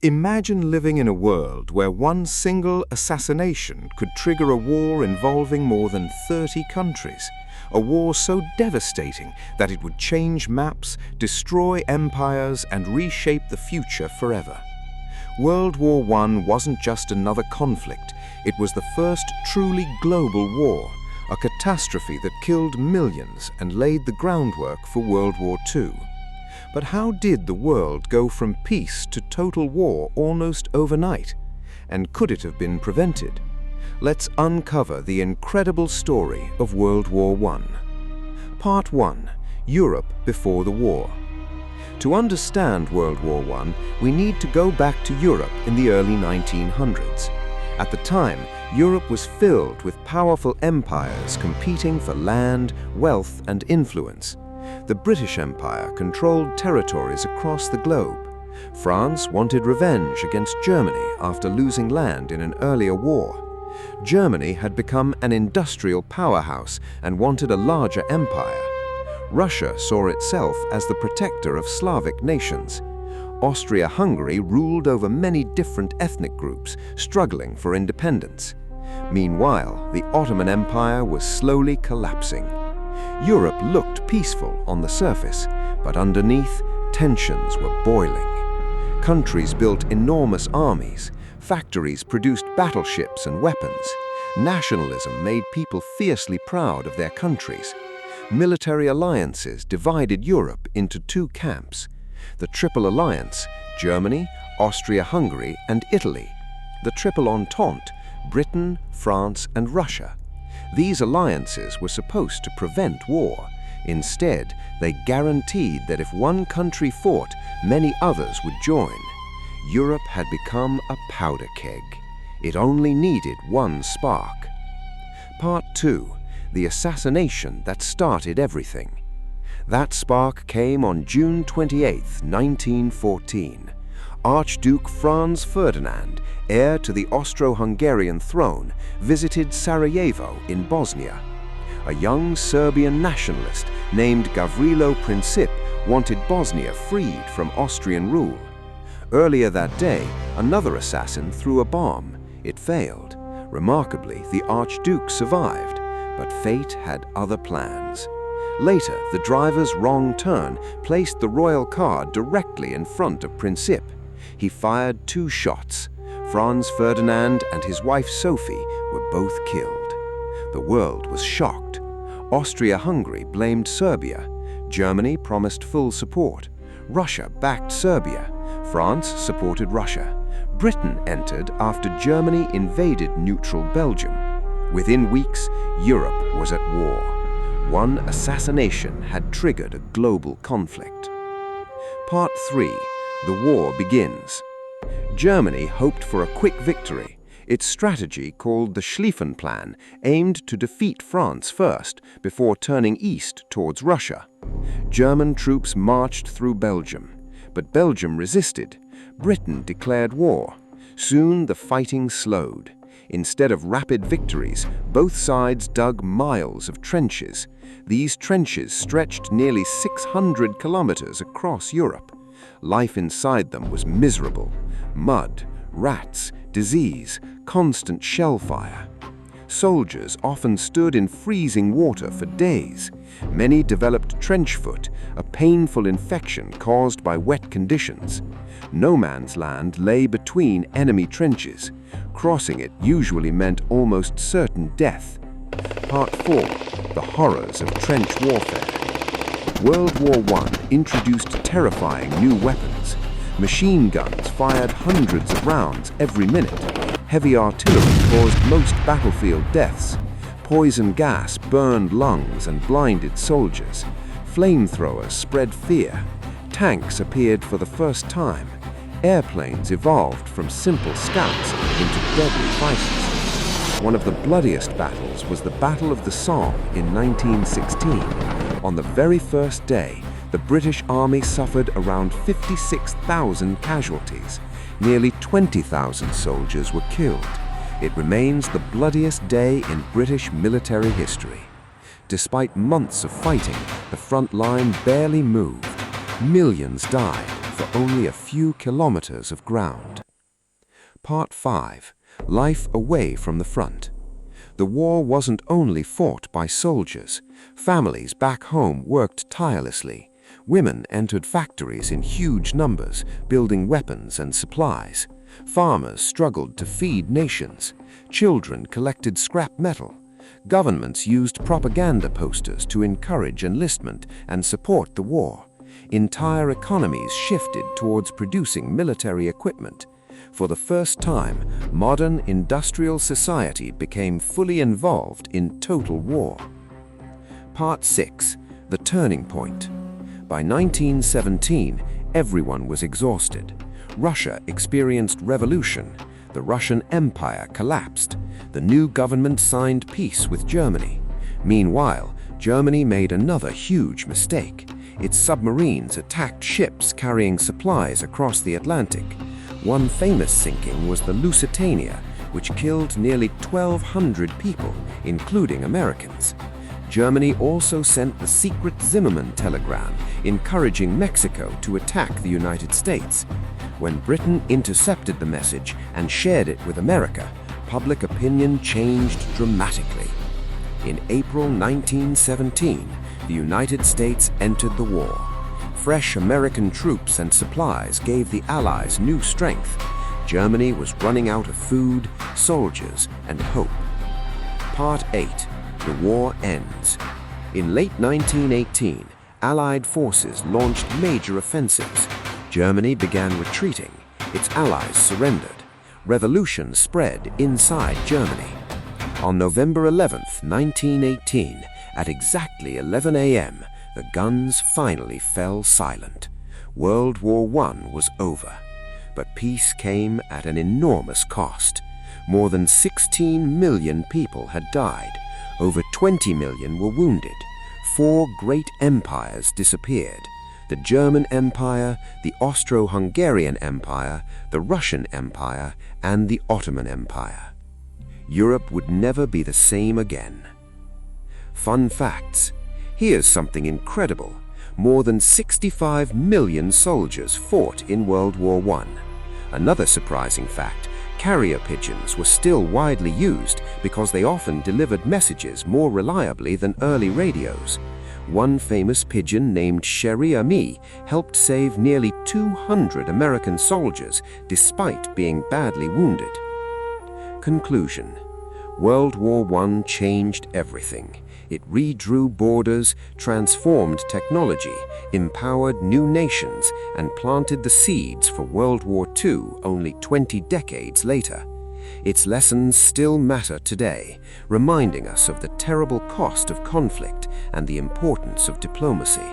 Imagine living in a world where one single assassination could trigger a war involving more than 30 countries. A war so devastating that it would change maps, destroy empires, and reshape the future forever. World War I wasn't just another conflict. It was the first truly global war, a catastrophe that killed millions and laid the groundwork for World War II. But how did the world go from peace to total war almost overnight? And could it have been prevented? Let's uncover the incredible story of World War I. Part 1. Europe before the war. To understand World War I, we need to go back to Europe in the early 1900s. At the time, Europe was filled with powerful empires competing for land, wealth, and influence. The British Empire controlled territories across the globe. France wanted revenge against Germany after losing land in an earlier war. Germany had become an industrial powerhouse and wanted a larger empire. Russia saw itself as the protector of Slavic nations. Austria-Hungary ruled over many different ethnic groups, struggling for independence. Meanwhile, the Ottoman Empire was slowly collapsing. Europe looked peaceful on the surface, but underneath, tensions were boiling. Countries built enormous armies. Factories produced battleships and weapons. Nationalism made people fiercely proud of their countries. Military alliances divided Europe into two camps. The Triple Alliance, Germany, Austria-Hungary, and Italy. The Triple Entente, Britain, France, and Russia. These alliances were supposed to prevent war. Instead, they guaranteed that if one country fought, many others would join. Europe had become a powder keg. It only needed one spark. Part 2. The assassination that started everything. That spark came on June 28, 1914. Archduke Franz Ferdinand, heir to the Austro-Hungarian throne, visited Sarajevo in Bosnia. A young Serbian nationalist named Gavrilo Princip wanted Bosnia freed from Austrian rule. Earlier that day, another assassin threw a bomb. It failed. Remarkably, the Archduke survived, but fate had other plans. Later, the driver's wrong turn placed the royal car directly in front of Princip. He fired 2 shots. Franz Ferdinand and his wife Sophie were both killed. The world was shocked. Austria-Hungary blamed Serbia. Germany promised full support. Russia backed Serbia. France supported Russia. Britain entered after Germany invaded neutral Belgium. Within weeks, Europe was at war. One assassination had triggered a global conflict. Part 3. The war begins. Germany hoped for a quick victory. Its strategy, called the Schlieffen Plan, aimed to defeat France first, before turning east towards Russia. German troops marched through Belgium, but Belgium resisted. Britain declared war. Soon the fighting slowed. Instead of rapid victories, both sides dug miles of trenches. These trenches stretched nearly 600 kilometers across Europe. Life inside them was miserable. Mud, rats, disease, constant shell fire. Soldiers often stood in freezing water for days. Many developed trench foot, a painful infection caused by wet conditions. No man's land lay between enemy trenches. Crossing it usually meant almost certain death. Part 4. The horrors of trench warfare. World War I introduced terrifying new weapons. Machine guns fired hundreds of rounds every minute. Heavy artillery caused most battlefield deaths. Poison gas burned lungs and blinded soldiers. Flamethrowers spread fear. Tanks appeared for the first time. Airplanes evolved from simple scouts into deadly fighters. One of the bloodiest battles was the Battle of the Somme in 1916. On the very first day, the British Army suffered around 56,000 casualties. Nearly 20,000 soldiers were killed. It remains the bloodiest day in British military history. Despite months of fighting, the front line barely moved. Millions died, for only a few kilometers of ground. Part 5. Life away from the front. The war wasn't only fought by soldiers. Families back home worked tirelessly. Women entered factories in huge numbers, building weapons and supplies. Farmers struggled to feed nations. Children collected scrap metal. Governments used propaganda posters to encourage enlistment and support the war. Entire economies shifted towards producing military equipment. For the first time, modern industrial society became fully involved in total war. Part 6. The turning point. By 1917, everyone was exhausted. Russia experienced revolution. The Russian Empire collapsed. The new government signed peace with Germany. Meanwhile, Germany made another huge mistake. Its submarines attacked ships carrying supplies across the Atlantic. One famous sinking was the Lusitania, which killed nearly 1,200 people, including Americans. Germany also sent the secret Zimmermann telegram, encouraging Mexico to attack the United States. When Britain intercepted the message and shared it with America, public opinion changed dramatically. In April 1917, the United States entered the war. Fresh American troops and supplies gave the Allies new strength. Germany was running out of food, soldiers, and hope. Part 8. The war ends. In late 1918, Allied forces launched major offensives. Germany began retreating. Its allies surrendered. Revolution spread inside Germany. On November 11, 1918, at exactly 11 a.m., the guns finally fell silent. World War I was over. But peace came at an enormous cost. More than 16 million people had died. Over 20 million were wounded. 4 great empires disappeared: the German Empire, the Austro-Hungarian Empire, the Russian Empire, and the Ottoman Empire. Europe would never be the same again. Fun facts. Here's something incredible. More than 65 million soldiers fought in World War I. Another surprising fact: carrier pigeons were still widely used because they often delivered messages more reliably than early radios. One famous pigeon named Chérie Amie helped save nearly 200 American soldiers despite being badly wounded. Conclusion. World War I changed everything. It redrew borders, transformed technology, empowered new nations, and planted the seeds for World War II only 20 decades later. Its lessons still matter today, reminding us of the terrible cost of conflict and the importance of diplomacy.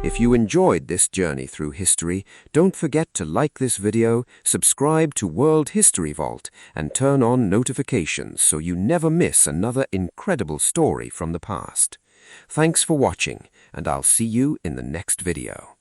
If you enjoyed this journey through history, don't forget to like this video, subscribe to World History Vault, and turn on notifications so you never miss another incredible story from the past. Thanks for watching, and I'll see you in the next video.